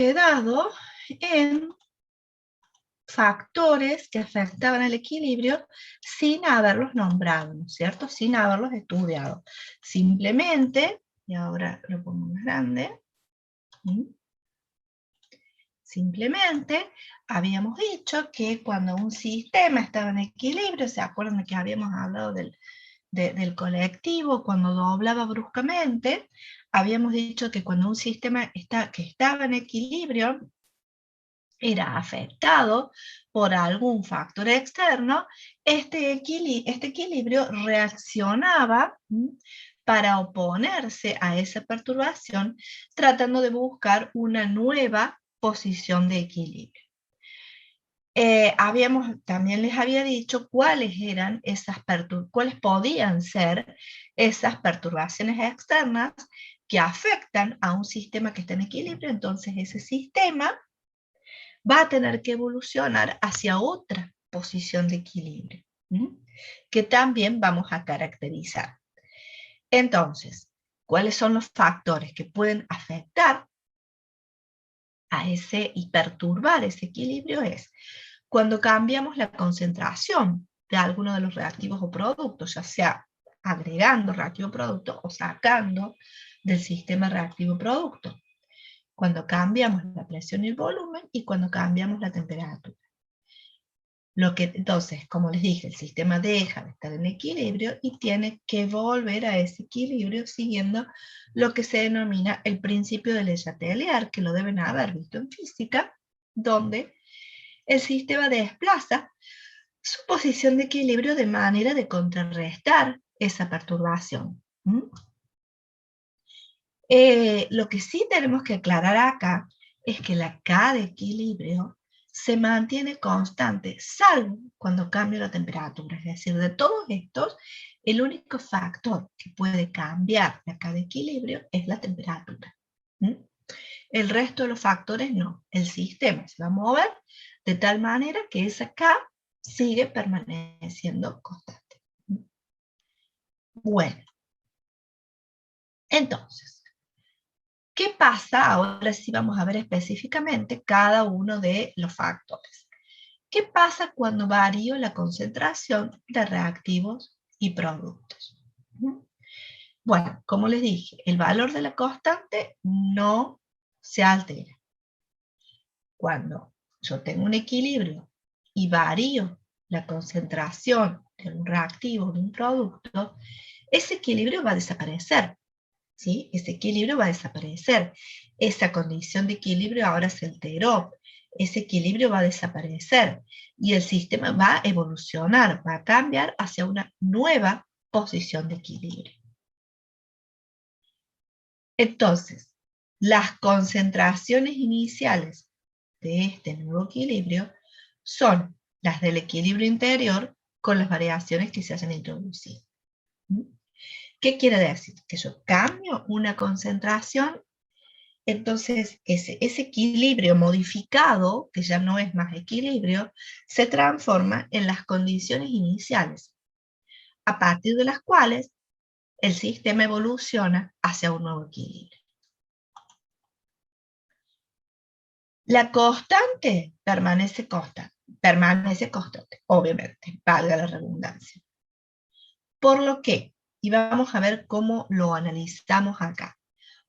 quedado en factores que afectaban el equilibrio sin haberlos nombrado, ¿no es cierto? Sin haberlos estudiado. Simplemente, y ahora lo pongo más grande, simplemente habíamos dicho que cuando un sistema estaba en equilibrio, ¿se acuerdan de que habíamos hablado del colectivo, cuando doblaba bruscamente? Habíamos dicho que cuando un sistema que estaba en equilibrio era afectado por algún factor externo, este equilibrio reaccionaba para oponerse a esa perturbación, tratando de buscar una nueva posición de equilibrio. También les había dicho cuáles podían ser esas perturbaciones externas que afectan a un sistema que está en equilibrio. Entonces ese sistema va a tener que evolucionar hacia otra posición de equilibrio, que también vamos a caracterizar. Entonces, ¿cuáles son los factores que pueden afectar a ese y perturbar ese equilibrio? Es cuando cambiamos la concentración de alguno de los reactivos o productos, ya sea agregando reactivo producto o sacando del sistema reactivo producto. Cuando cambiamos la presión y el volumen y cuando cambiamos la temperatura. Entonces, como les dije, el sistema deja de estar en equilibrio y tiene que volver a ese equilibrio siguiendo lo que se denomina el principio de Le Chatelier, que lo deben haber visto en física, donde el sistema desplaza su posición de equilibrio de manera de contrarrestar esa perturbación. Lo que sí tenemos que aclarar acá es que la K de equilibrio se mantiene constante, salvo cuando cambia la temperatura. Es decir, de todos estos, el único factor que puede cambiar la K de equilibrio es la temperatura. El resto de los factores no. El sistema se va a mover de tal manera que esa K sigue permaneciendo constante. Bueno, entonces, ¿qué pasa? Ahora sí vamos a ver específicamente cada uno de los factores. ¿Qué pasa cuando varío la concentración de reactivos y productos? Bueno, como les dije, el valor de la constante no se altera. Cuando yo tengo un equilibrio y varío la concentración de un reactivo o de un producto, ese equilibrio va a desaparecer. ¿Sí? Ese equilibrio va a desaparecer. Esa condición de equilibrio ahora se alteró. Ese equilibrio va a desaparecer y el sistema va a evolucionar, va a cambiar hacia una nueva posición de equilibrio. Entonces, las concentraciones iniciales de este nuevo equilibrio son las del equilibrio interior con las variaciones que se hayan introducido. ¿Qué quiere decir? Que yo cambio una concentración, entonces ese equilibrio modificado, que ya no es más equilibrio, se transforma en las condiciones iniciales, a partir de las cuales el sistema evoluciona hacia un nuevo equilibrio. La constante permanece constante, obviamente, valga la redundancia. Por lo que, y vamos a ver cómo lo analizamos acá.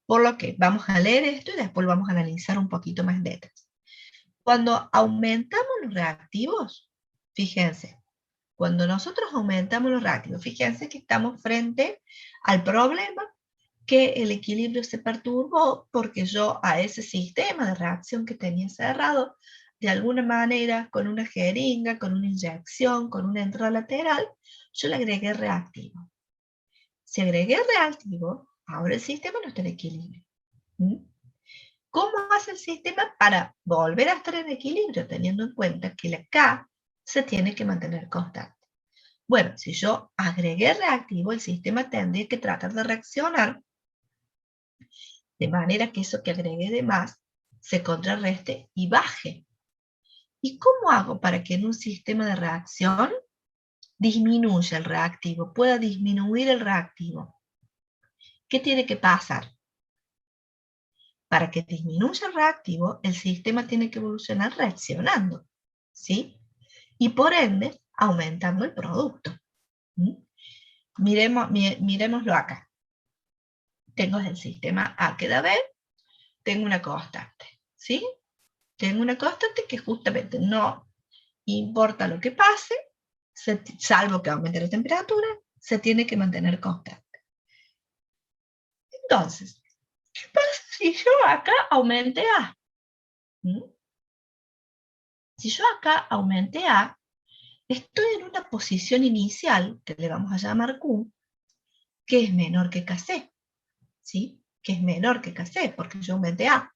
Por lo que vamos a leer esto y después lo vamos a analizar un poquito más en detalle. Cuando aumentamos los reactivos, fíjense, cuando nosotros aumentamos los reactivos, fíjense que estamos frente al problema que el equilibrio se perturbó porque yo a ese sistema de reacción que tenía cerrado, de alguna manera, con una jeringa, con una inyección, con una entrada lateral, yo le agregué reactivo. Si agregué reactivo, ahora el sistema no está en equilibrio. ¿Cómo hace el sistema para volver a estar en equilibrio, teniendo en cuenta que la K se tiene que mantener constante? Bueno, si yo agregué reactivo, el sistema tendría que tratar de reaccionar de manera que eso que agregué de más se contrarreste y baje. ¿Y cómo hago para que en un sistema de reacción disminuya el reactivo, pueda disminuir el reactivo? ¿Qué tiene que pasar? para que disminuya el reactivo, el sistema tiene que evolucionar reaccionando, ¿sí? Y por ende, aumentando el producto. ¿Mm? Miremoslo acá. Tengo el sistema A que da B, tengo una constante, ¿sí? Tengo una constante que justamente no importa lo que pase, salvo que aumente la temperatura, se tiene que mantener constante. Entonces, ¿qué pasa si yo acá aumente A? ¿Mm? Si yo acá aumente A, estoy en una posición inicial, que le vamos a llamar Q, que es menor que Kc, ¿sí? Que es menor que Kc, porque yo aumenté A.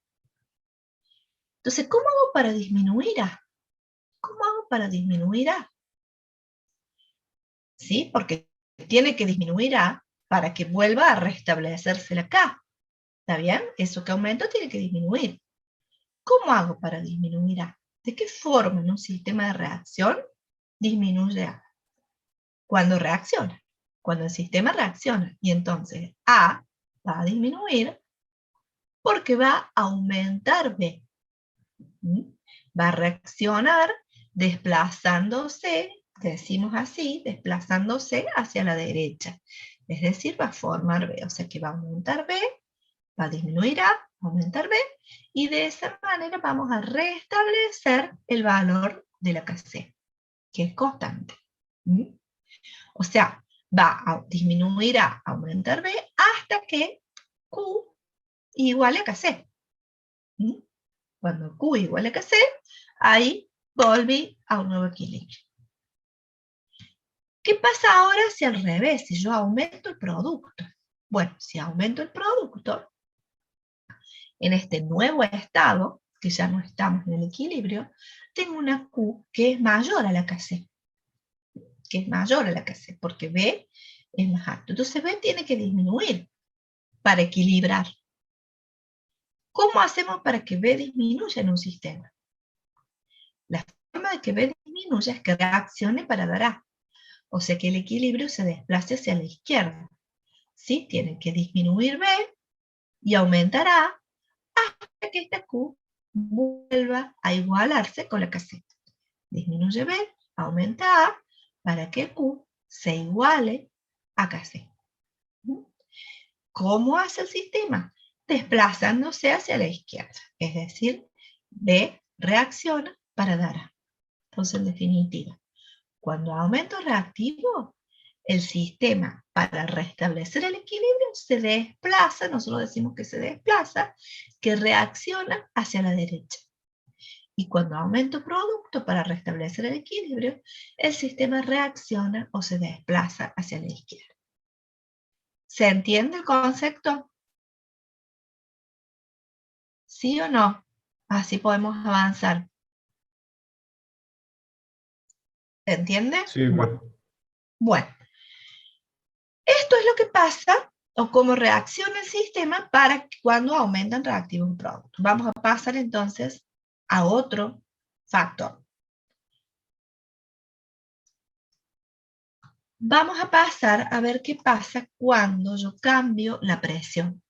Entonces, ¿cómo hago para disminuir A? ¿Cómo hago para disminuir A? ¿Sí? Porque tiene que disminuir A para que vuelva a restablecerse la K. ¿Está bien? Eso que aumento tiene que disminuir. ¿Cómo hago para disminuir A? ¿De qué forma en un sistema de reacción disminuye A? Cuando reacciona. Cuando el sistema reacciona. Y entonces A va a disminuir porque va a aumentar B. Va a reaccionar desplazándose, decimos así, desplazándose hacia la derecha. Es decir, va a formar B. O sea que va a aumentar B, va a disminuir A, aumentar B, y de esa manera vamos a restablecer el valor de la Kc, que es constante. O sea, va a disminuir A, aumentar B, hasta que Q iguale a Kc. Cuando Q iguale a Kc, ahí volví a un nuevo equilibrio. ¿Qué pasa ahora si al revés, si yo aumento el producto? Bueno, si aumento el producto, en este nuevo estado, que ya no estamos en el equilibrio, tengo una Q que es mayor a la Kc, que es mayor a la Kc, porque B es más alto. Entonces B tiene que disminuir para equilibrar. ¿Cómo hacemos para que B disminuya en un sistema? La forma de que B disminuya es que reaccione para dar A. O sea que el equilibrio se desplace hacia la izquierda. ¿Sí? Tiene que disminuir B y aumentar A hasta que esta Q vuelva a igualarse con la Kc. Disminuye B, aumenta A para que Q se iguale a Kc. ¿Cómo hace el sistema? Desplazándose hacia la izquierda. Es decir, B reacciona para dar A. Entonces, en definitiva, cuando aumento reactivo, el sistema, para restablecer el equilibrio, se desplaza, nosotros decimos que se desplaza, que reacciona hacia la derecha. Y cuando aumento producto para restablecer el equilibrio, el sistema reacciona o se desplaza hacia la izquierda. ¿Se entiende el concepto? ¿Sí o no? Así podemos avanzar. ¿Se entiende? Sí, Bueno, esto es lo que pasa o cómo reacciona el sistema para cuando aumentan reactivos de producto. Vamos a pasar entonces a otro factor. Vamos a pasar a ver qué pasa cuando yo cambio la presión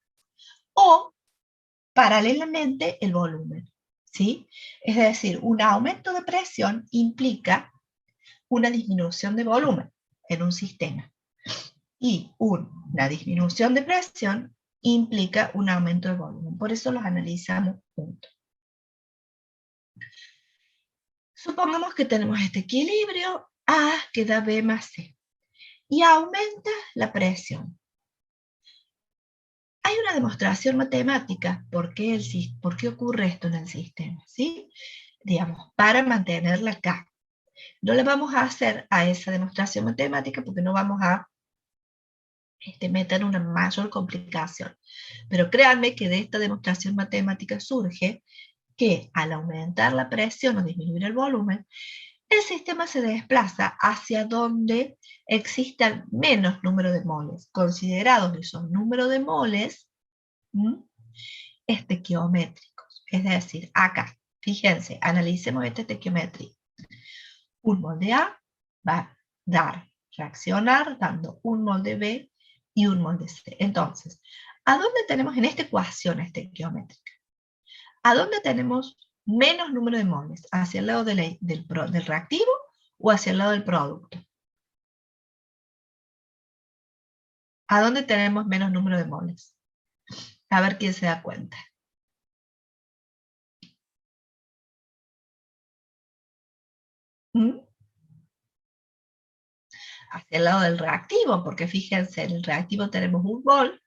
o paralelamente el volumen, ¿sí? Es decir, un aumento de presión implica una disminución de volumen en un sistema y una disminución de presión implica un aumento de volumen. Por eso los analizamos juntos. Supongamos que tenemos este equilibrio A que da B más C y aumenta la presión. Hay una demostración matemática por qué ocurre esto en el sistema, ¿sí? Digamos, para mantener la K. No le vamos a hacer a esa demostración matemática porque no vamos a meter una mayor complicación. Pero créanme que de esta demostración matemática surge que al aumentar la presión o disminuir el volumen, el sistema se desplaza hacia donde existan menos número de moles, considerados esos números de moles estequiométricos. Es decir, acá, fíjense, analicemos esta estequiometría. Un mol de A va a reaccionar dando un mol de B y un mol de C. Entonces, ¿a dónde tenemos en esta ecuación estequiométrica? ¿A dónde tenemos menos número de moles? ¿Hacia el lado del reactivo o hacia el lado del producto? ¿A dónde tenemos menos número de moles? A ver quién se da cuenta. ¿Mm? Hacia el lado del reactivo, porque fíjense, en el reactivo tenemos un mol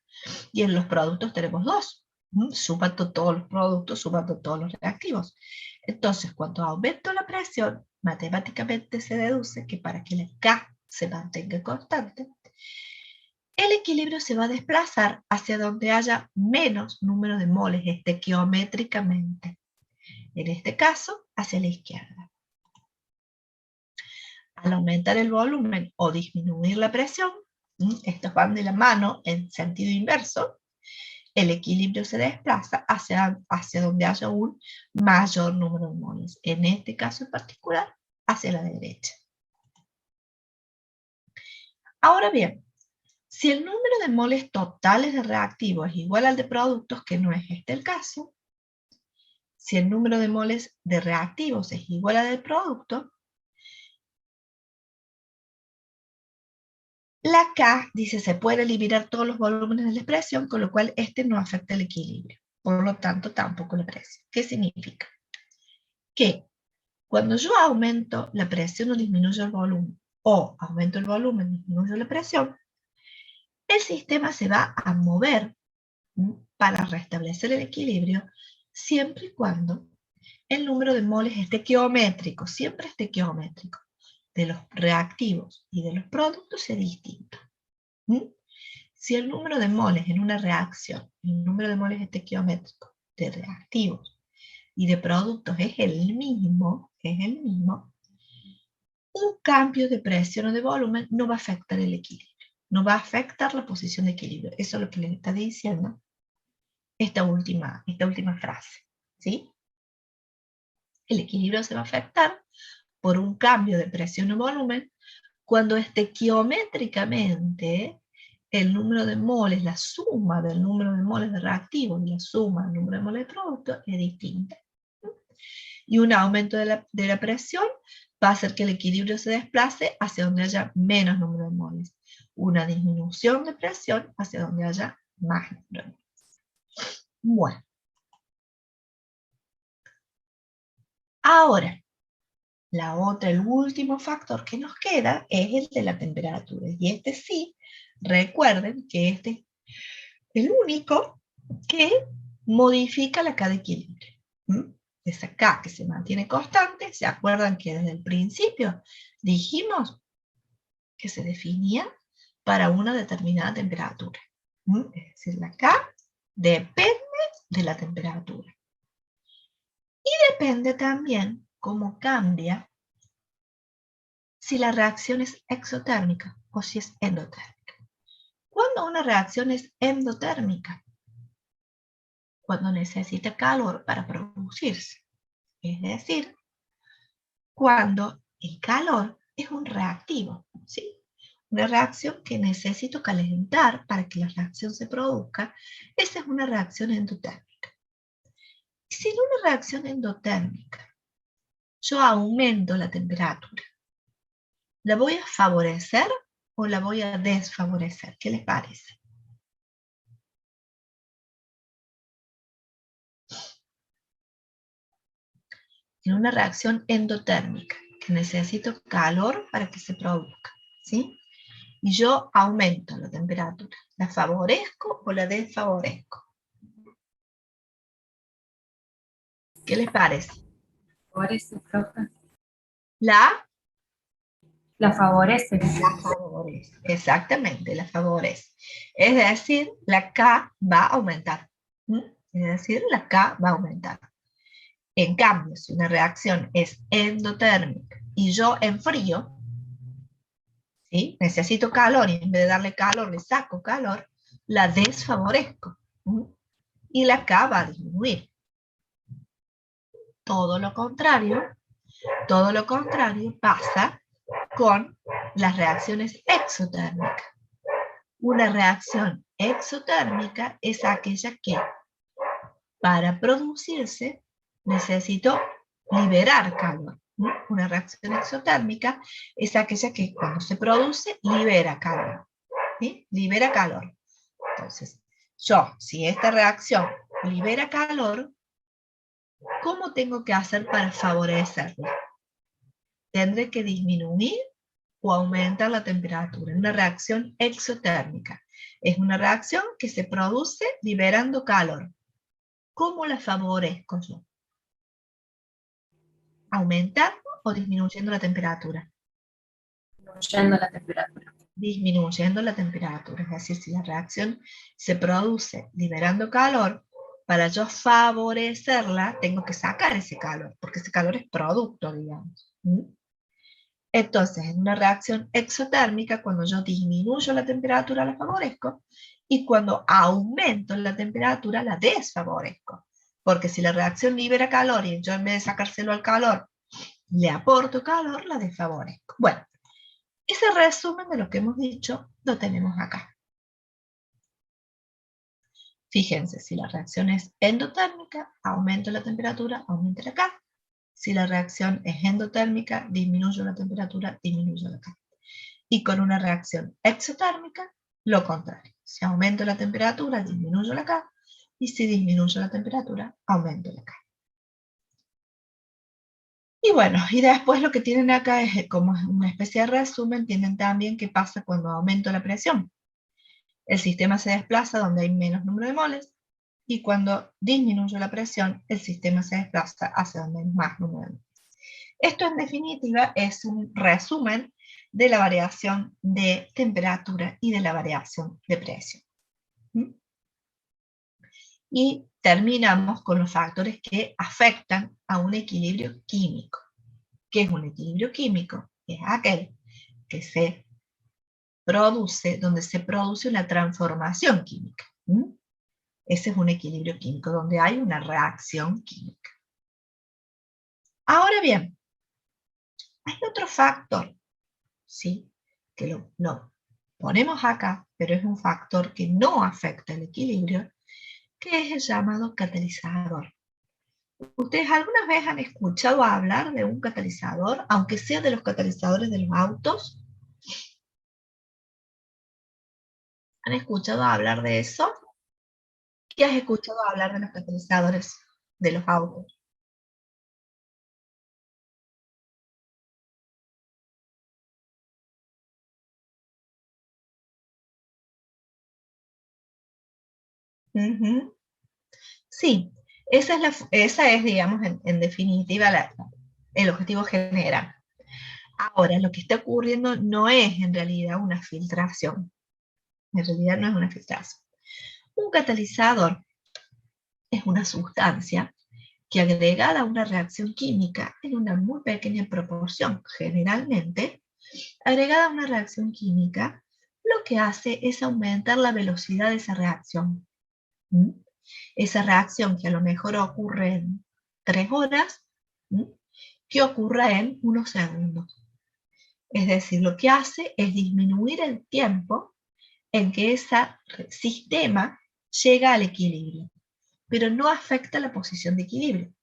y en los productos tenemos 2. Sumando todos los productos, sumando todos los reactivos. Entonces, cuando aumento la presión, matemáticamente se deduce que para que la K se mantenga constante, el equilibrio se va a desplazar hacia donde haya menos número de moles estequiométricamente. En este caso, hacia la izquierda. Al aumentar el volumen o disminuir la presión, estos van de la mano en sentido inverso, el equilibrio se desplaza hacia donde haya un mayor número de moles. En este caso en particular, hacia la derecha. Ahora bien, si el número de moles totales de reactivos es igual al de productos, que no es este el caso, si el número de moles de reactivos es igual al del producto, la K dice se puede eliminar todos los volúmenes de la expresión, con lo cual este no afecta el equilibrio. Por lo tanto, tampoco la presión. ¿Qué significa? Que cuando yo aumento la presión o disminuyo el volumen, o aumento el volumen y disminuyo la presión, el sistema se va a mover para restablecer el equilibrio siempre y cuando el número de moles estequiométrico, siempre estequiométrico, de los reactivos y de los productos sea distinto. Si el número de moles en una reacción, el número de moles estequiométricos de reactivos y de productos es el mismo, un cambio de presión o de volumen no va a afectar el equilibrio, no va a afectar la posición de equilibrio. Eso es lo que les está diciendo esta última frase, ¿sí? El equilibrio se va a afectar por un cambio de presión o volumen cuando estequiométricamente el número de moles, la suma del número de moles de reactivos y la suma del número de moles de producto es distinta. Y un aumento de la presión va a hacer que el equilibrio se desplace hacia donde haya menos número de moles. Una disminución de presión hacia donde haya más número de moles. Bueno. Ahora, el último factor que nos queda es el de la temperatura. Y este sí, recuerden que este es el único que modifica la K de equilibrio. Esa K que se mantiene constante, ¿se acuerdan que desde el principio dijimos que se definía para una determinada temperatura? Es decir, la K depende de la temperatura. Y depende también cómo cambia si la reacción es exotérmica o si es endotérmica. ¿Cuándo una reacción es endotérmica? Cuando necesita calor para producirse. Es decir, cuando el calor es un reactivo, ¿sí? Una reacción que necesito calentar para que la reacción se produzca, esa es una reacción endotérmica. Y si en una reacción endotérmica yo aumento la temperatura, ¿la voy a favorecer o la voy a desfavorecer? ¿Qué les parece? En una reacción endotérmica, que necesito calor para que se produzca, ¿sí? Y yo aumento la temperatura, ¿la favorezco o la desfavorezco? ¿Qué les parece? Favorece, profe. La favorece. La favorece, exactamente, la favorece. Es decir, la K va a aumentar. Es decir, la K va a aumentar. En cambio, si una reacción es endotérmica y yo enfrío, ¿sí? Necesito calor y en vez de darle calor le saco calor, la desfavorezco. Y la K va a disminuir. Todo lo contrario pasa con las reacciones exotérmicas. Una reacción exotérmica es aquella que Para producirse necesito liberar calor. ¿No? Una reacción exotérmica es aquella que cuando se produce libera calor. ¿Sí? Libera calor. Entonces, si esta reacción libera calor, ¿cómo tengo que hacer para favorecerla? Tendré que disminuir o aumentar la temperatura. Una reacción exotérmica. Es una reacción que se produce liberando calor. ¿Cómo la favorezco yo? ¿Aumentando o disminuyendo la temperatura? Disminuyendo la temperatura. Disminuyendo la temperatura. Es decir, si la reacción se produce liberando calor, para yo favorecerla, tengo que sacar ese calor, porque ese calor es producto, digamos. Entonces, en una reacción exotérmica, cuando yo disminuyo la temperatura, la favorezco, y cuando aumento la temperatura, la desfavorezco. Porque si la reacción libera calor y yo en vez de sacárselo al calor, le aporto calor, la desfavorezco. Bueno, ese resumen de lo que hemos dicho lo tenemos acá. Fíjense, si la reacción es endotérmica, aumento la temperatura, aumento acá. Si la reacción es endotérmica, disminuyo la temperatura, disminuyo acá. Y con una reacción exotérmica, lo contrario. Si aumento la temperatura, disminuyo la K. Y si disminuyo la temperatura, aumento la K. Y bueno, y después lo que tienen acá es como una especie de resumen, tienen también qué pasa cuando aumento la presión. El sistema se desplaza donde hay menos número de moles, y cuando disminuyo la presión, el sistema se desplaza hacia donde hay más número de moles. Esto en definitiva es un resumen de la variación de temperatura y de la variación de presión. Y terminamos con los factores que afectan a un equilibrio químico. ¿Qué es un equilibrio químico? Es aquel que se produce, donde se produce una transformación química. Ese es un equilibrio químico, donde hay una reacción química. Ahora bien, hay otro factor, ¿sí? Que lo ponemos acá, pero es un factor que no afecta el equilibrio, que es el llamado catalizador. ¿Ustedes alguna vez han escuchado hablar de un catalizador, aunque sea de los catalizadores de los autos? ¿Han escuchado hablar de eso? ¿Qué has escuchado hablar de los catalizadores de los autos? Uh-huh. Sí, esa es digamos, en definitiva, el objetivo general. Ahora, lo que está ocurriendo no es en realidad una filtración. En realidad no es una filtración. Un catalizador es una sustancia que agregada a una reacción química en una muy pequeña proporción, generalmente, agregada a una reacción química, lo que hace es aumentar la velocidad de esa reacción. Esa reacción que a lo mejor ocurre en 3 horas, que ocurra en unos segundos. Es decir, lo que hace es disminuir el tiempo en que ese sistema llega al equilibrio, pero no afecta la posición de equilibrio.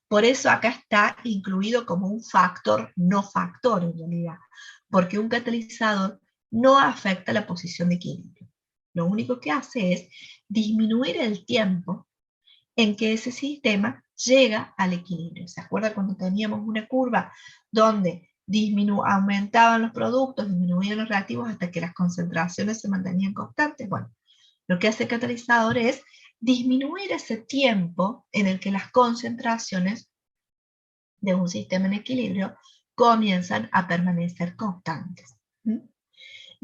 Por eso acá está incluido como un factor, no factor en realidad, porque un catalizador no afecta la posición de equilibrio. Lo único que hace es disminuir el tiempo en que ese sistema llega al equilibrio. ¿Se acuerda cuando teníamos una curva donde aumentaban los productos, disminuían los reactivos hasta que las concentraciones se mantenían constantes? Bueno, lo que hace el catalizador es disminuir ese tiempo en el que las concentraciones de un sistema en equilibrio comienzan a permanecer constantes.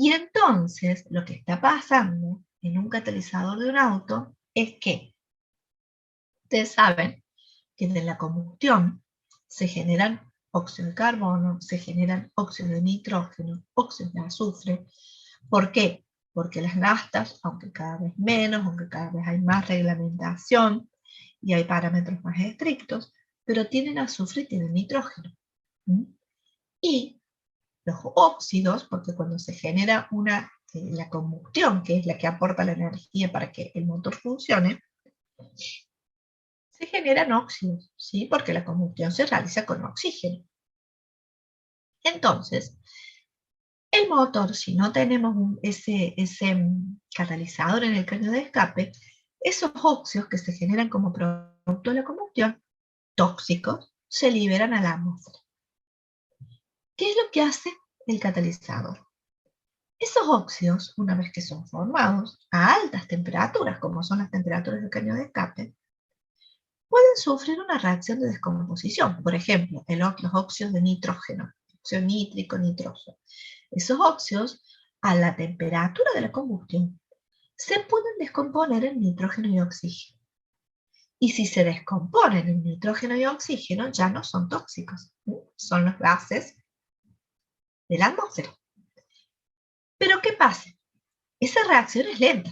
Y entonces lo que está pasando en un catalizador de un auto es que ustedes saben que en la combustión se generan óxido de carbono, se generan óxido de nitrógeno, óxido de azufre. ¿Por qué? Porque las naftas, aunque cada vez menos, aunque cada vez hay más reglamentación y hay parámetros más estrictos, pero tienen azufre y tienen nitrógeno. Y los óxidos, porque cuando se genera la combustión, que es la que aporta la energía para que el motor funcione, se generan óxidos, ¿sí? Porque la combustión se realiza con oxígeno. Entonces, el motor, si no tenemos ese catalizador en el caño de escape, esos óxidos que se generan como producto de la combustión, tóxicos, se liberan a la atmósfera. ¿Qué es lo que hace el catalizador? Esos óxidos, una vez que son formados a altas temperaturas, como son las temperaturas del caño de escape, pueden sufrir una reacción de descomposición. Por ejemplo, los óxidos de nitrógeno, óxido nítrico, nitroso. Esos óxidos, a la temperatura de la combustión, se pueden descomponer en nitrógeno y oxígeno. Y si se descomponen en nitrógeno y oxígeno, ya no son tóxicos. Son los gases de la atmósfera. Pero ¿qué pasa? Esa reacción es lenta.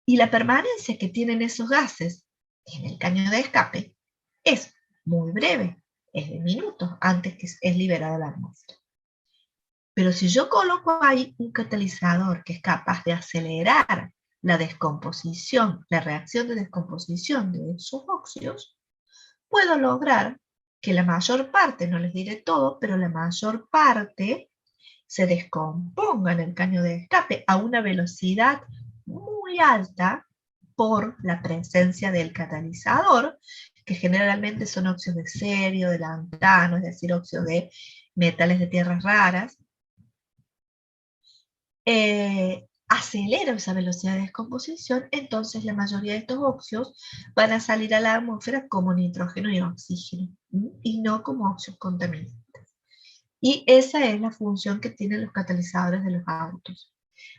Y la permanencia que tienen esos gases en el caño de escape es muy breve, es de minutos antes que es liberada la atmósfera. Pero si yo coloco ahí un catalizador que es capaz de acelerar la descomposición, la reacción de descomposición de esos óxidos, puedo lograr que la mayor parte, no les diré todo, pero la mayor parte se descomponga en el caño de escape a una velocidad muy alta por la presencia del catalizador, que generalmente son óxidos de cerio, de lantano, es decir, óxidos de metales de tierras raras. Acelera esa velocidad de descomposición, entonces la mayoría de estos óxidos van a salir a la atmósfera como nitrógeno y oxígeno, y no como óxidos contaminantes. Y esa es la función que tienen los catalizadores de los autos.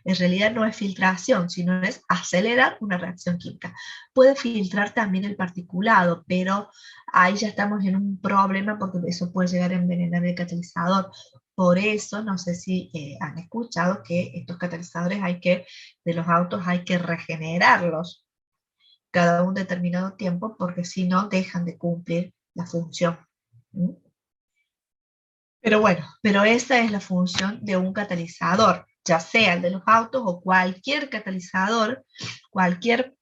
En realidad no es filtración, sino es acelerar una reacción química. Puede filtrar también el particulado, pero ahí ya estamos en un problema porque eso puede llegar a envenenar el catalizador. Por eso, no sé si han escuchado que estos catalizadores de los autos hay que regenerarlos cada un determinado tiempo porque si no dejan de cumplir la función. Pero bueno, pero esa es la función de un catalizador, ya sea el de los autos o cualquier catalizador, cualquier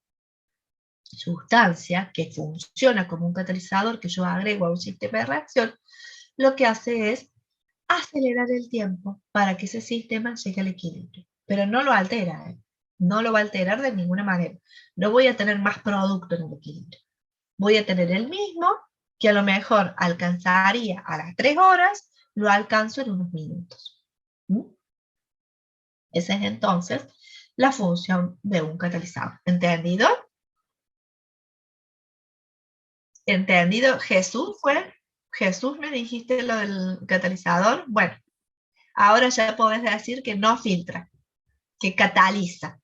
sustancia que funciona como un catalizador que yo agrego a un sistema de reacción, lo que hace es acelerar el tiempo para que ese sistema llegue al equilibrio. Pero no lo altera, ¿eh? No lo va a alterar de ninguna manera. No voy a tener más producto en el equilibrio. Voy a tener el mismo que a lo mejor alcanzaría a las 3 horas, lo alcanzo en unos minutos. Esa es entonces la función de un catalizador. ¿Entendido? ¿Entendido? Jesús me dijiste lo del catalizador. Bueno, ahora ya podés decir que no filtra, que cataliza.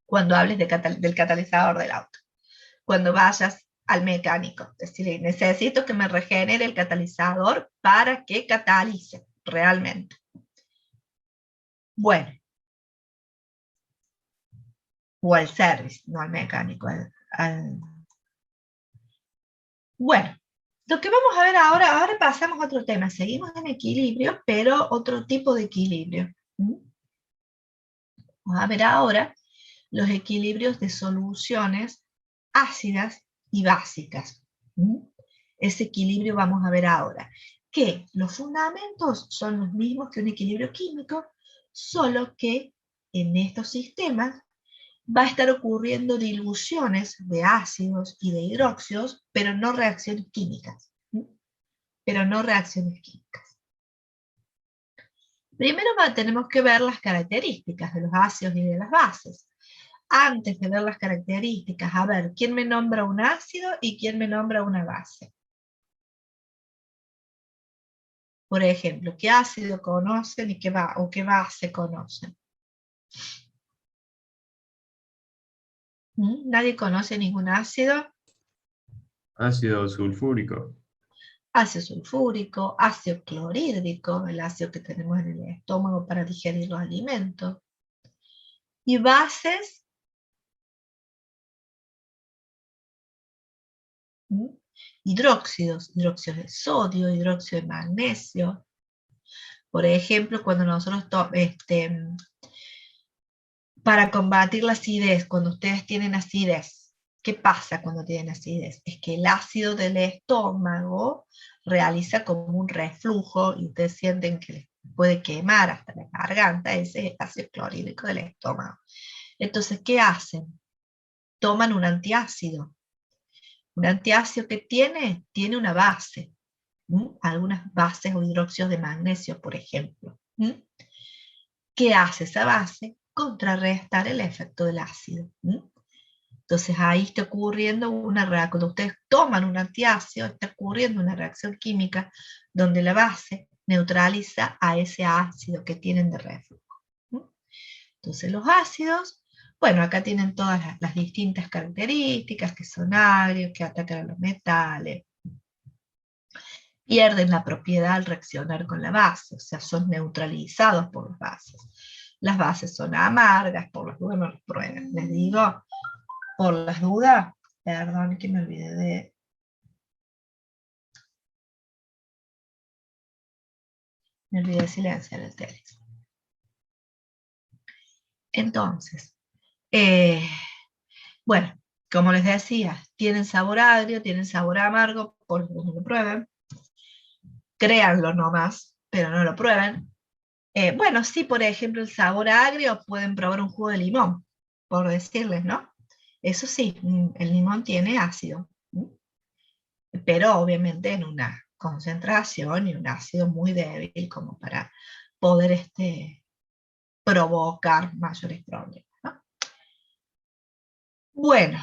Cuando hables del catalizador del auto. Cuando vayas al mecánico, decirle, necesito que me regenere el catalizador para que catalice realmente. Bueno, o al service, no al mecánico. Bueno, lo que vamos a ver ahora pasamos a otro tema. Seguimos en equilibrio, pero otro tipo de equilibrio. Vamos a ver ahora los equilibrios de soluciones ácidas y básicas. Ese equilibrio vamos a ver ahora. Que los fundamentos son los mismos que un equilibrio químico, solo que en estos sistemas va a estar ocurriendo diluciones de ácidos y de hidróxidos, pero no reacciones químicas. Pero no reacciones químicas. Primero tenemos que ver las características de los ácidos y de las bases. Antes de ver las características, a ver, ¿quién me nombra un ácido y quién me nombra una base? Por ejemplo, ¿qué ácido conocen y qué base conocen? ¿Nadie conoce ningún ácido? Ácido sulfúrico. Ácido sulfúrico, ácido clorhídrico, el ácido que tenemos en el estómago para digerir los alimentos. Y bases, hidróxidos de sodio, hidróxido de magnesio. Por ejemplo, cuando nosotros para combatir la acidez, cuando ustedes tienen acidez, ¿qué pasa cuando tienen acidez? Es que el ácido del estómago realiza como un reflujo y ustedes sienten que les puede quemar hasta la garganta, ese es el ácido clorhídrico del estómago. Entonces, ¿qué hacen? Toman un antiácido. Un antiácido que tiene una base, algunas bases o hidróxidos de magnesio, por ejemplo. ¿Qué hace esa base? Contrarrestar el efecto del ácido. Entonces ahí está ocurriendo una reacción, cuando ustedes toman un antiácido, está ocurriendo una reacción química donde la base neutraliza a ese ácido que tienen de reflujo. Entonces los ácidos, bueno, acá tienen todas las distintas características, que son agrios, que atacan a los metales, pierden la propiedad al reaccionar con la base, o sea, son neutralizados por las bases. Las bases son amargas, por las dudas no las prueben. Les digo, por las dudas, perdón que me olvidé de... Me olvidé de silenciar el teléfono. Entonces, bueno, como les decía, tienen sabor agrio, tienen sabor amargo, por lo que no lo prueben. Créanlo nomás, pero no lo prueben. Bueno, sí, por ejemplo, el sabor agrio, pueden probar un jugo de limón, por decirles, ¿no? Eso sí, el limón tiene ácido, pero obviamente en una concentración y un ácido muy débil como para poder provocar mayores problemas, ¿no? Bueno,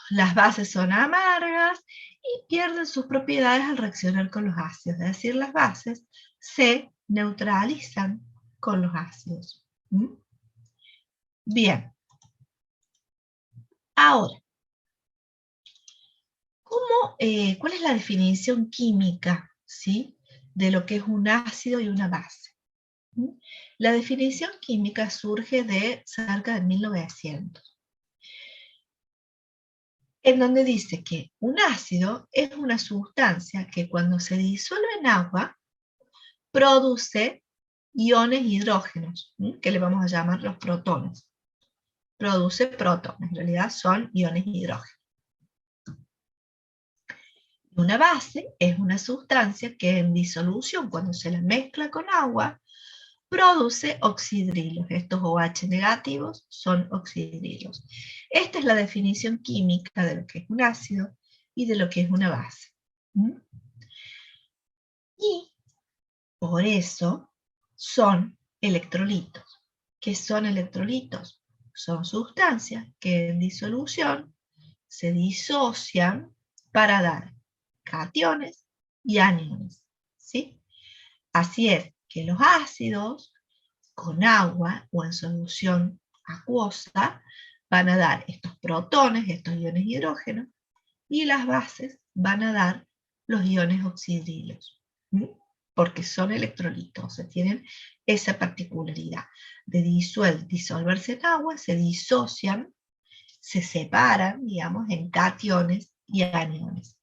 las bases son amargas y pierden sus propiedades al reaccionar con los ácidos, es decir, las bases se neutralizan con los ácidos. Bien, ahora, ¿cuál es la definición química, ¿sí?, de lo que es un ácido y una base? La definición química surge de cerca de 1900, en donde dice que un ácido es una sustancia que cuando se disuelve en agua produce iones hidrógenos, que le vamos a llamar los protones. Produce protones, en realidad son iones hidrógenos. Una base es una sustancia que en disolución, cuando se la mezcla con agua, produce oxidrilos. Estos OH negativos son oxidrilos. Esta es la definición química de lo que es un ácido y de lo que es una base. Y por eso son electrolitos. ¿Qué son electrolitos? Son sustancias que en disolución se disocian para dar cationes y aniones, ¿sí? Así es que los ácidos con agua o en solución acuosa van a dar estos protones, estos iones hidrógenos, y las bases van a dar los iones oxidrilos, porque son electrolitos, o sea, tienen esa particularidad de disolverse en agua, se disocian, se separan, digamos, en cationes y aniones.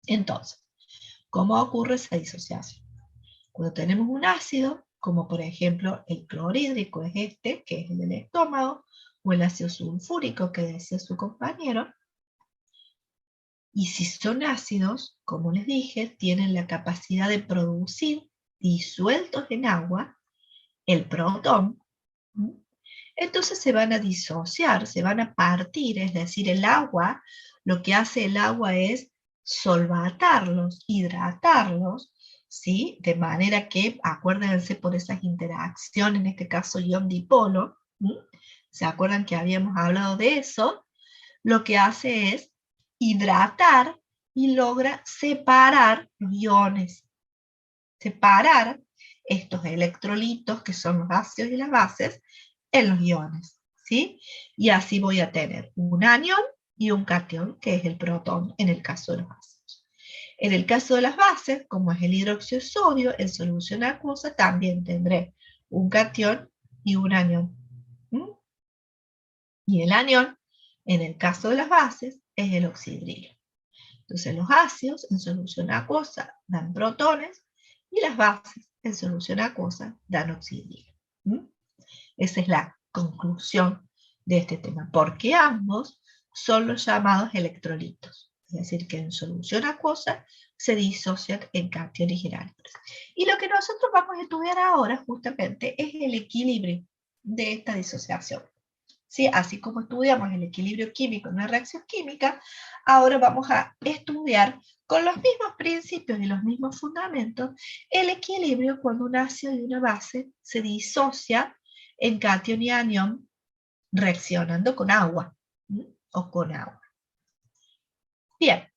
Entonces, ¿cómo ocurre esa disociación? Cuando tenemos un ácido, como por ejemplo el clorhídrico es este, que es el del estómago, o el ácido sulfúrico que decía su compañero, y si son ácidos, como les dije, tienen la capacidad de producir disueltos en agua el protón, entonces se van a disociar, se van a partir, es decir, el agua, lo que hace el agua es solvatarlos, hidratarlos, ¿sí? De manera que, acuérdense por esas interacciones, en este caso ion-dipolo, ¿se acuerdan que habíamos hablado de eso? Lo que hace es hidratar y logra separar los iones, separar estos electrolitos, que son los ácidos y las bases, en los iones, ¿sí? Y así voy a tener un anión y un cation, que es el protón en el caso de los ácidos. En el caso de las bases, como es el hidróxido de sodio, en solución acuosa también tendré un cation y un anión. Y el anión, en el caso de las bases, es el oxidrilo. Entonces los ácidos en solución acuosa dan protones y las bases en solución acuosa dan oxidrilo. Esa es la conclusión de este tema, porque ambos son los llamados electrolitos. Es decir, que en solución acuosa se disocian en cationes y en aniones. Y lo que nosotros vamos a estudiar ahora justamente es el equilibrio de esta disociación. ¿Sí? Así como estudiamos el equilibrio químico en una reacción química, ahora vamos a estudiar con los mismos principios y los mismos fundamentos el equilibrio cuando un ácido y una base se disocia en cation y anión reaccionando con agua, ¿sí? O con agua. Bien,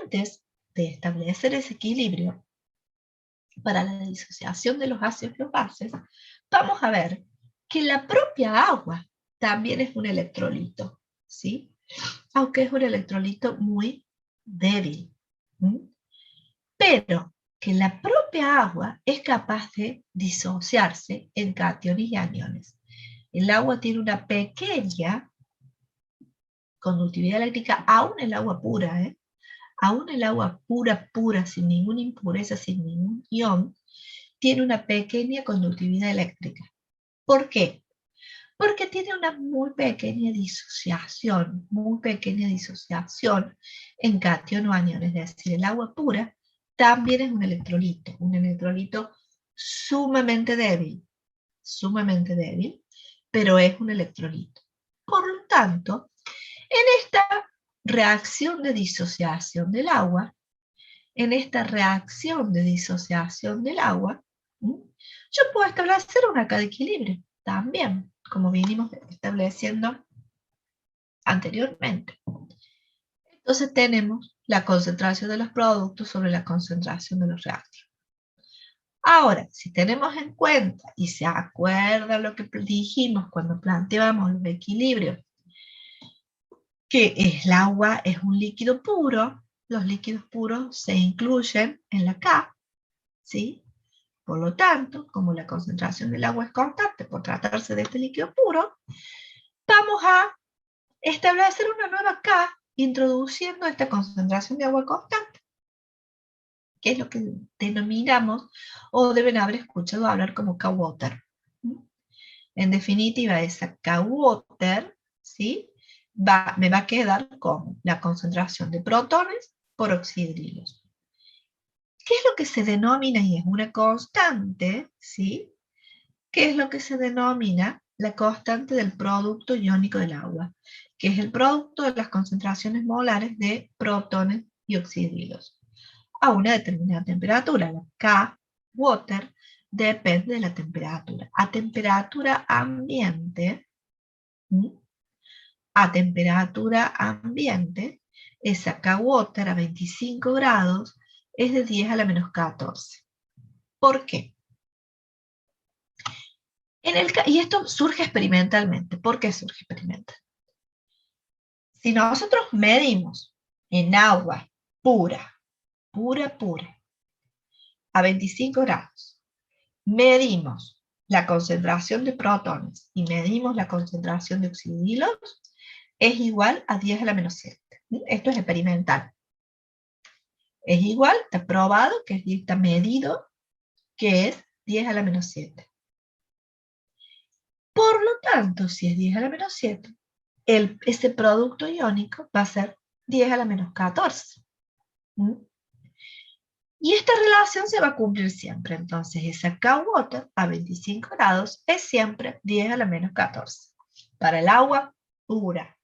antes de establecer ese equilibrio para la disociación de los ácidos y los bases, vamos a ver que la propia agua también es un electrolito, ¿sí? Aunque es un electrolito muy débil. ¿Sí? Pero que la propia agua es capaz de disociarse en cationes y aniones. El agua tiene una pequeña conductividad eléctrica, aún el agua pura, aún el agua pura, sin ninguna impureza, sin ningún ion, tiene una pequeña conductividad eléctrica. ¿Por qué? Porque tiene una muy pequeña disociación en cation o anión. Es decir, el agua pura también es un electrolito sumamente débil, pero es un electrolito. Por lo tanto, en esta reacción de disociación del agua, yo puedo establecer una K de equilibrio también, como vinimos estableciendo anteriormente. Entonces tenemos la concentración de los productos sobre la concentración de los reactivos. Ahora, si tenemos en cuenta y se acuerdan lo que dijimos cuando planteábamos los equilibrios, que el agua es un líquido puro, los líquidos puros se incluyen en la K, ¿sí? Por lo tanto, como la concentración del agua es constante por tratarse de este líquido puro, vamos a establecer una nueva K introduciendo esta concentración de agua constante, que es lo que denominamos o deben haber escuchado hablar como K-Water. En definitiva, esa K-Water, ¿sí? Me va a quedar con la concentración de protones por oxidrilos. ¿Qué es lo que se denomina, y es una constante, ¿sí? ¿Qué es lo que se denomina la constante del producto iónico del agua? Que es el producto de las concentraciones molares de protones y oxidrilos a una determinada temperatura. La K-Water depende de la temperatura. A temperatura ambiente, esa K-Water a 25 grados es de 10 a la menos 14. ¿Por qué? Y esto surge experimentalmente. ¿Por qué surge experimentalmente? Si nosotros medimos en agua pura, a 25 grados, medimos la concentración de protones y medimos la concentración de oxidrilos, es igual a 10 a la menos 7. Esto es experimental. Es igual, está probado, que está medido, que es 10 a la menos 7. Por lo tanto, si es 10 a la menos 7, ese producto iónico va a ser 10 a la menos 14. Y esta relación se va a cumplir siempre. Entonces, esa K-Water a 25 grados es siempre 10 a la menos 14. Para el agua pura,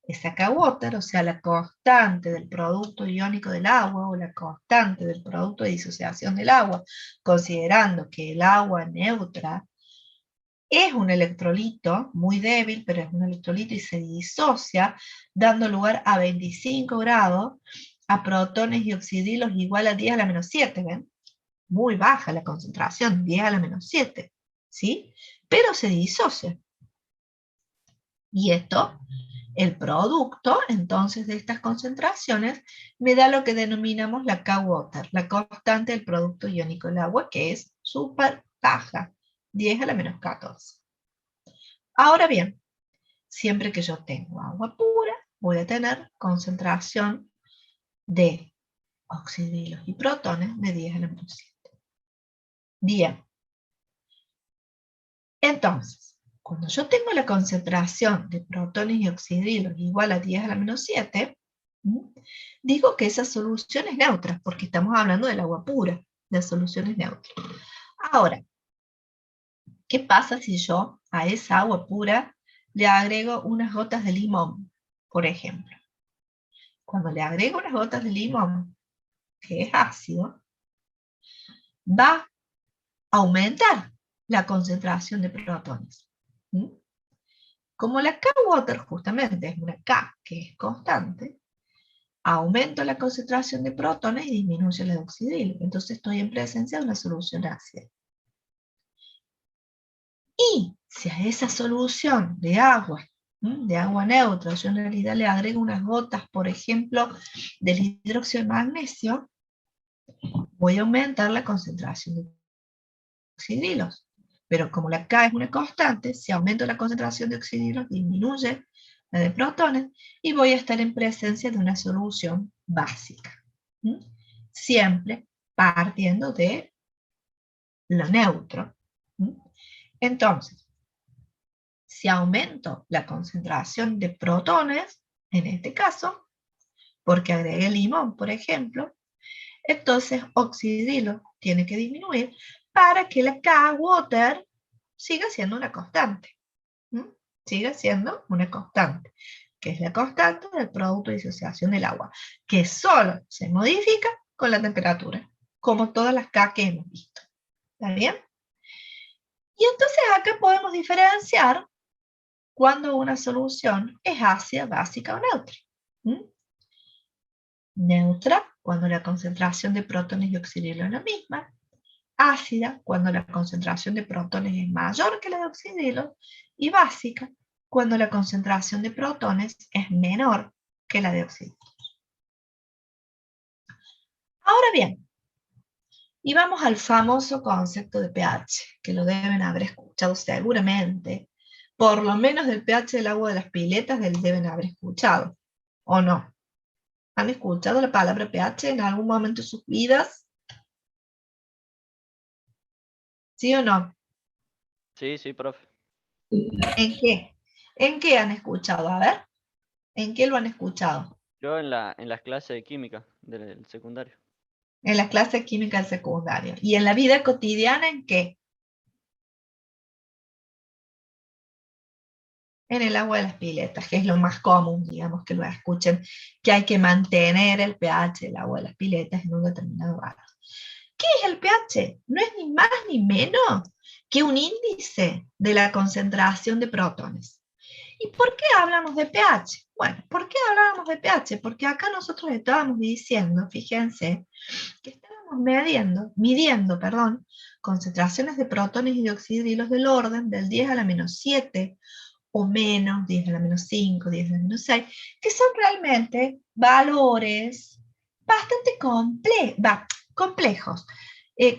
esa K-Water, o sea, la constante del producto iónico del agua o la constante del producto de disociación del agua, considerando que el agua neutra es un electrolito muy débil, pero es un electrolito y se disocia, dando lugar a 25 grados a protones y oxidrilos igual a 10 a la menos 7, ¿ven? Muy baja la concentración, 10 a la menos 7, ¿sí? Pero se disocia. Y esto, el producto, entonces, de estas concentraciones, me da lo que denominamos la K-Water, la constante del producto iónico del agua, que es súper baja, 10 a la menos 14. Ahora bien, siempre que yo tengo agua pura, voy a tener concentración de oxidrilos y protones de 10 a la menos 7. Bien, Entonces, cuando yo tengo la concentración de protones y oxidrilos igual a 10 a la menos 7, digo que esa solución es neutra, porque estamos hablando del agua pura, la solución es neutra. Ahora, ¿qué pasa si yo a esa agua pura le agrego unas gotas de limón, por ejemplo? Cuando le agrego unas gotas de limón, que es ácido, va a aumentar la concentración de protones. Como la K-Water justamente es una K que es constante, aumento la concentración de protones y disminuye la de oxidrilo. Entonces estoy en presencia de una solución ácida. Y si a esa solución de agua neutra, yo en realidad le agrego unas gotas, por ejemplo, del hidróxido de magnesio, voy a aumentar la concentración de oxidrilos. Pero como la K es una constante, si aumento la concentración de oxidrilos, disminuye la de protones, y voy a estar en presencia de una solución básica. Siempre partiendo de lo neutro. Entonces, si aumento la concentración de protones, en este caso, porque agregué limón, por ejemplo, entonces oxidrilo tiene que disminuir para que la K-Water siga siendo una constante. Siga siendo una constante, que es la constante del producto de disociación del agua, que solo se modifica con la temperatura, como todas las K que hemos visto. ¿Está bien? Y entonces acá podemos diferenciar cuando una solución es ácida, básica o neutra. Neutra, cuando la concentración de protones y oxidrilo es la misma. Ácida, cuando la concentración de protones es mayor que la de oxidrilo. Y básica, cuando la concentración de protones es menor que la de oxidrilo. Ahora bien, y vamos al famoso concepto de pH, que lo deben haber escuchado seguramente. Por lo menos del pH del agua de las piletas deben haber escuchado, ¿o no? ¿Han escuchado la palabra pH en algún momento de sus vidas? ¿Sí o no? Sí, sí, profe. ¿En qué? ¿En qué han escuchado? A ver, ¿en qué lo han escuchado? Yo en las clases de química del secundario. En las clases de química del secundario. ¿Y en la vida cotidiana en qué? En el agua de las piletas, que es lo más común, digamos, que lo escuchen, que hay que mantener el pH del agua de las piletas en un determinado grado. ¿Qué es el pH? No es ni más ni menos que un índice de la concentración de protones. ¿Y por qué hablamos de pH? Bueno, ¿por qué hablábamos de pH? Porque acá nosotros estábamos diciendo, fíjense, que estábamos midiendo, concentraciones de protones y de oxidrilos del orden del 10 a la menos 7 o menos, 10 a la menos 5, 10 a la menos 6, que son realmente valores bastante complejos.